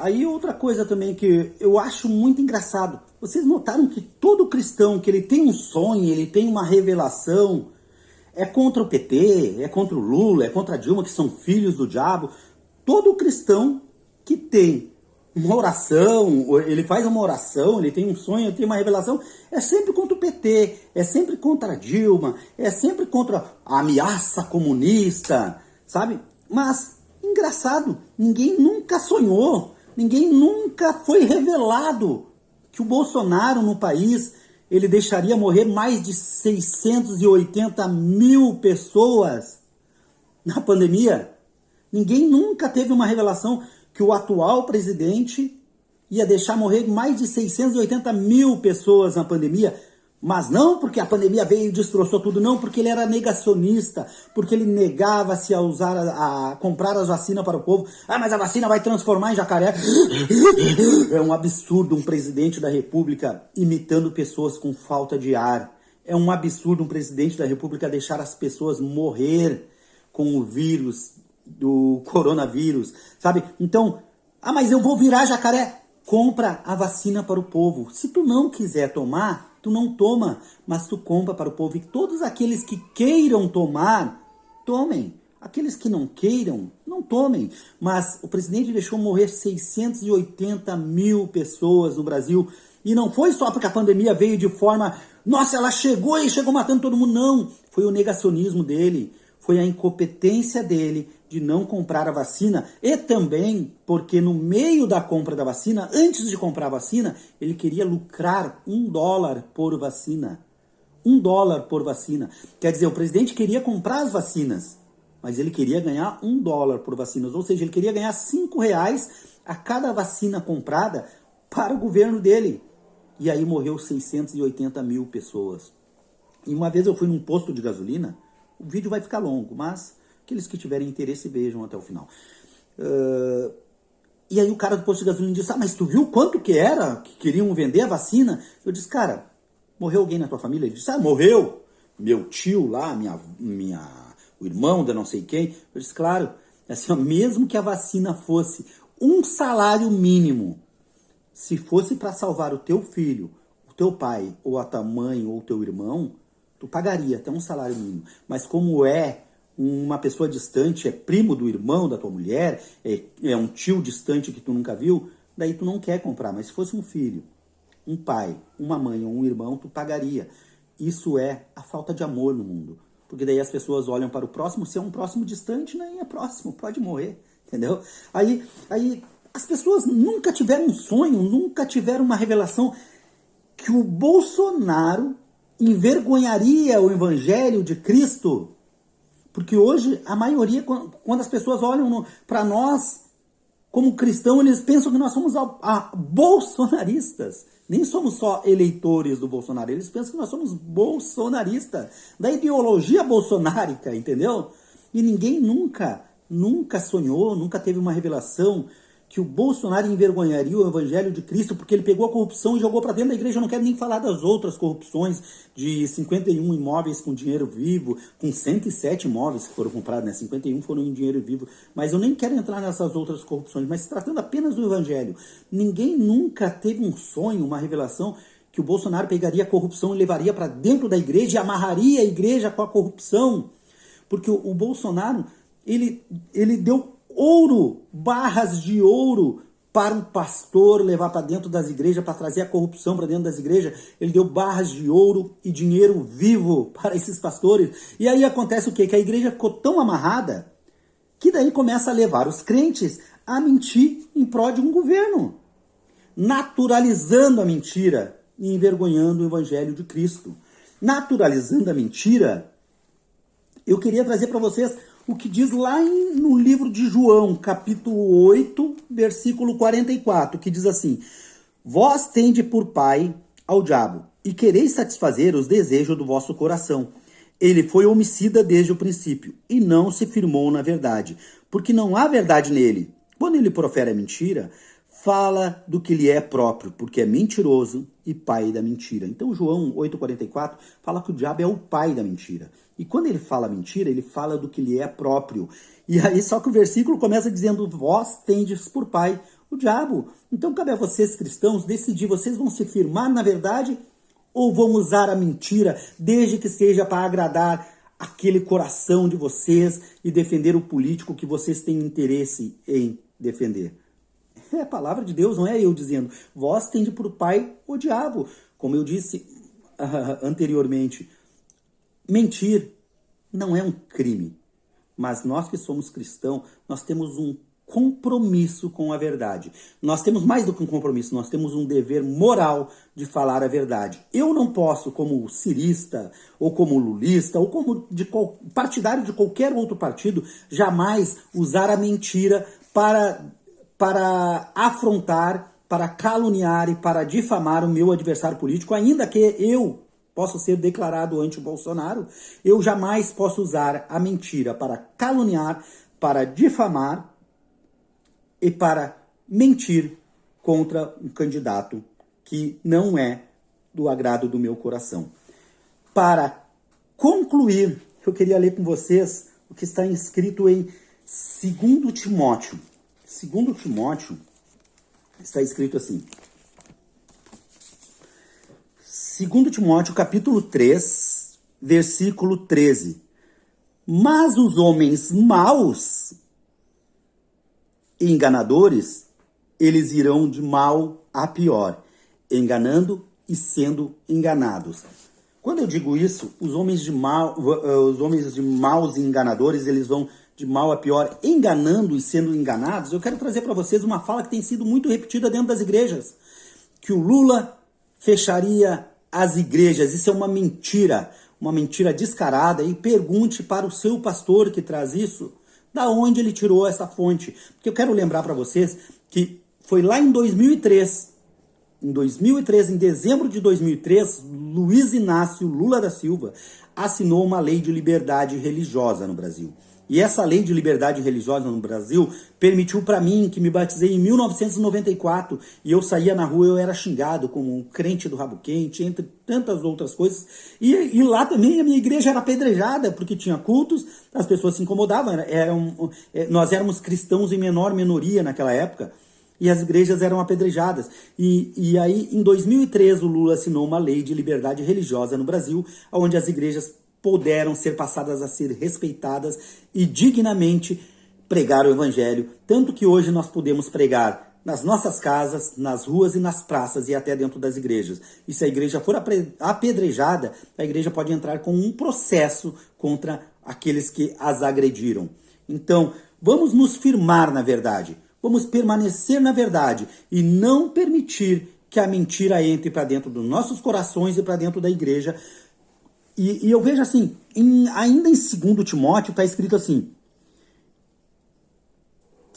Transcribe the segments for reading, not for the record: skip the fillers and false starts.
Aí outra coisa também que eu acho muito engraçado. Vocês notaram que todo cristão que ele tem um sonho, ele tem uma revelação, é contra o PT, é contra o Lula, é contra a Dilma, que são filhos do diabo. Todo cristão que tem uma oração, ele faz uma oração, ele tem um sonho, ele tem uma revelação, é sempre contra o PT, é sempre contra a Dilma, é sempre contra a ameaça comunista, sabe? Mas, engraçado, ninguém nunca sonhou, ninguém nunca foi revelado que o Bolsonaro no país, ele deixaria morrer mais de 680 mil pessoas na pandemia. Ninguém nunca teve uma revelação que o atual presidente ia deixar morrer mais de 680 mil pessoas na pandemia. Mas não porque a pandemia veio e destroçou tudo, não, porque ele era negacionista, porque ele negava-se a usar, a comprar as vacinas para o povo. Ah, mas a vacina vai transformar em jacaré. É um absurdo um presidente da República imitando pessoas com falta de ar. É um absurdo um presidente da República deixar as pessoas morrer com o vírus, do coronavírus, sabe? Então, mas eu vou virar jacaré. Compra a vacina para o povo. Se tu não quiser tomar, tu não toma, mas tu compra para o povo. E todos aqueles que queiram tomar, tomem. Aqueles que não queiram, não tomem. Mas o presidente deixou morrer 680 mil pessoas no Brasil. E não foi só porque a pandemia veio de forma... Nossa, ela chegou e chegou matando todo mundo. Não, foi o negacionismo dele. Foi a incompetência dele de não comprar a vacina, e também porque no meio da compra da vacina, antes de comprar a vacina, ele queria lucrar $1 por vacina. $1 por vacina. Quer dizer, o presidente queria comprar as vacinas, mas ele queria ganhar $1 por vacinas, ou seja, ele queria ganhar R$5 a cada vacina comprada para o governo dele. E aí morreu 680 mil pessoas. E uma vez eu fui num posto de gasolina, o vídeo vai ficar longo, mas aqueles que tiverem interesse vejam até o final. E aí o cara do posto de gasolina disse, mas tu viu quanto que era que queriam vender a vacina? Eu disse, cara, morreu alguém na tua família? Ele disse, morreu. Meu tio lá, o irmão da não sei quem. Eu disse, claro, assim, mesmo que a vacina fosse um salário mínimo, se fosse para salvar o teu filho, o teu pai, ou a tua mãe, ou o teu irmão, tu pagaria até um salário mínimo. Mas como é uma pessoa distante, é primo do irmão da tua mulher, é um tio distante que tu nunca viu, daí tu não quer comprar. Mas se fosse um filho, um pai, uma mãe ou um irmão, tu pagaria. Isso é a falta de amor no mundo. Porque daí as pessoas olham para o próximo, se é um próximo distante, nem é próximo, pode morrer, entendeu? Aí as pessoas nunca tiveram um sonho, nunca tiveram uma revelação que o Bolsonaro envergonharia o evangelho de Cristo. Porque hoje, a maioria, quando as pessoas olham para nós como cristãos, eles pensam que nós somos bolsonaristas. Nem somos só eleitores do Bolsonaro, eles pensam que nós somos bolsonaristas, da ideologia bolsonárica, entendeu? E ninguém nunca sonhou, nunca teve uma revelação que o Bolsonaro envergonharia o evangelho de Cristo porque ele pegou a corrupção e jogou para dentro da igreja. Eu não quero nem falar das outras corrupções de 51 imóveis com dinheiro vivo, com 107 imóveis que foram comprados, né? 51 foram em dinheiro vivo. Mas eu nem quero entrar nessas outras corrupções, mas se tratando apenas do evangelho. Ninguém nunca teve um sonho, uma revelação que o Bolsonaro pegaria a corrupção e levaria para dentro da igreja e amarraria a igreja com a corrupção. Porque o Bolsonaro, ele deu ouro, barras de ouro para um pastor levar para dentro das igrejas, para trazer a corrupção para dentro das igrejas. Ele deu barras de ouro e dinheiro vivo para esses pastores. E aí acontece o quê? Que a igreja ficou tão amarrada que daí começa a levar os crentes a mentir em prol de um governo, naturalizando a mentira e envergonhando o evangelho de Cristo. Naturalizando a mentira, eu queria trazer para vocês o que diz lá no livro de João, capítulo 8, versículo 44, que diz assim: Vós tende por pai ao diabo, e quereis satisfazer os desejos do vosso coração. Ele foi homicida desde o princípio, e não se firmou na verdade, porque não há verdade nele. Quando ele profere a mentira, fala do que lhe é próprio, porque é mentiroso e pai da mentira. Então João 8,44 fala que o diabo é o pai da mentira. E quando ele fala mentira, ele fala do que lhe é próprio. E aí só que o versículo começa dizendo, vós tendes por pai O diabo. Então cabe a vocês, cristãos, decidir, vocês vão se firmar na verdade ou vão usar a mentira, desde que seja para agradar aquele coração de vocês e defender o político que vocês têm interesse em defender. É a palavra de Deus, não é eu dizendo. Vós tende por pai o diabo. Como eu disse anteriormente, mentir não é um crime. Mas nós que somos cristãos, nós temos um compromisso com a verdade. Nós temos mais do que um compromisso, nós temos um dever moral de falar a verdade. Eu não posso, como cirista, ou como lulista, ou como partidário de qualquer outro partido, jamais usar a mentira para afrontar, para caluniar e para difamar o meu adversário político, ainda que eu possa ser declarado anti-Bolsonaro, eu jamais posso usar a mentira para caluniar, para difamar e para mentir contra um candidato que não é do agrado do meu coração. Para concluir, eu queria ler com vocês o que está escrito em 2 Timóteo. 2 Timóteo está escrito assim. 2 Timóteo, capítulo 3, versículo 13. Mas os homens maus e enganadores, eles irão de mal a pior, enganando e sendo enganados. Quando eu digo isso, os homens de maus e enganadores, eles vão de mal a pior, enganando e sendo enganados. Eu quero trazer para vocês uma fala que tem sido muito repetida dentro das igrejas, que o Lula fecharia as igrejas. Isso é uma mentira descarada, e pergunte para o seu pastor que traz isso, da onde ele tirou essa fonte. Porque eu quero lembrar para vocês que foi lá em 2003, em dezembro de 2003, Luiz Inácio Lula da Silva assinou uma lei de liberdade religiosa no Brasil. E essa lei de liberdade religiosa no Brasil permitiu para mim, que me batizei em 1994, e eu saía na rua, eu era xingado como um crente do rabo quente, entre tantas outras coisas. E lá também a minha igreja era apedrejada, porque tinha cultos, as pessoas se incomodavam. Nós éramos cristãos em menor minoria naquela época, e as igrejas eram apedrejadas. E aí, em 2003, o Lula assinou uma lei de liberdade religiosa no Brasil, onde as igrejas puderam ser passadas a ser respeitadas e dignamente pregar o evangelho, tanto que hoje nós podemos pregar nas nossas casas, nas ruas e nas praças e até dentro das igrejas. E se a igreja for apedrejada, a igreja pode entrar com um processo contra aqueles que as agrediram. Então, vamos nos firmar na verdade, vamos permanecer na verdade e não permitir que a mentira entre para dentro dos nossos corações e para dentro da igreja. E eu vejo assim, ainda em 2 Timóteo está escrito assim,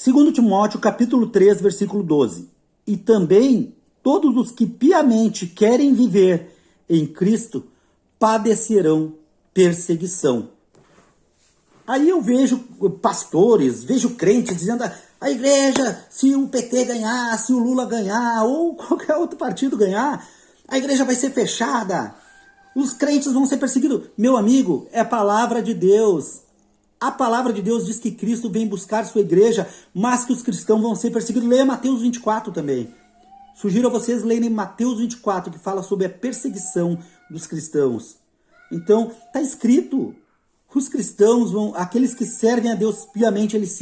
2 Timóteo capítulo 3, versículo 12. E também todos os que piamente querem viver em Cristo padecerão perseguição. Aí eu vejo pastores, vejo crentes dizendo, a igreja, se o PT ganhar, se o Lula ganhar, ou qualquer outro partido ganhar, a igreja vai ser fechada. Os crentes vão ser perseguidos. Meu amigo, é a palavra de Deus. A palavra de Deus diz que Cristo vem buscar sua igreja, mas que os cristãos vão ser perseguidos. Leia Mateus 24 também. Sugiro a vocês lerem Mateus 24, que fala sobre a perseguição dos cristãos. Então, está escrito. Os cristãos vão, aqueles que servem a Deus piamente, eles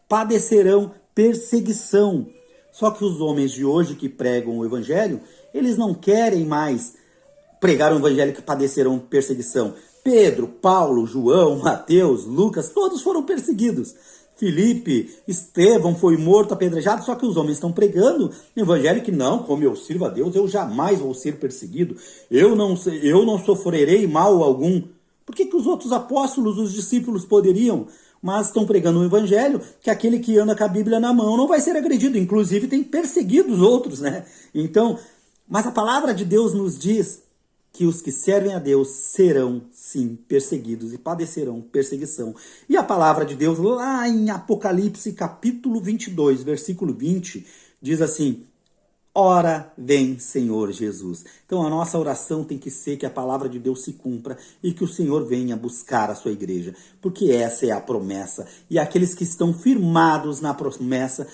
padecerão perseguição. Só que os homens de hoje que pregam o evangelho, eles não querem mais pregar o evangelho, que padecerão perseguição. Pedro, Paulo, João, Mateus, Lucas, todos foram perseguidos. Filipe, Estevão foi morto, apedrejado, só que os homens estão pregando o evangelho que não, como eu sirvo a Deus, eu jamais vou ser perseguido. Eu não sofrerei mal algum. Por que os outros apóstolos, os discípulos poderiam? Mas estão pregando o evangelho que aquele que anda com a Bíblia na mão não vai ser agredido. Inclusive tem perseguido os outros, né? Então, mas a palavra de Deus nos diz que os que servem a Deus serão, sim, perseguidos e padecerão perseguição. E a palavra de Deus, lá em Apocalipse, capítulo 22, versículo 20, diz assim, ora vem, Senhor Jesus. Então a nossa oração tem que ser que a palavra de Deus se cumpra e que o Senhor venha buscar a sua igreja, porque essa é a promessa. E aqueles que estão firmados na promessa,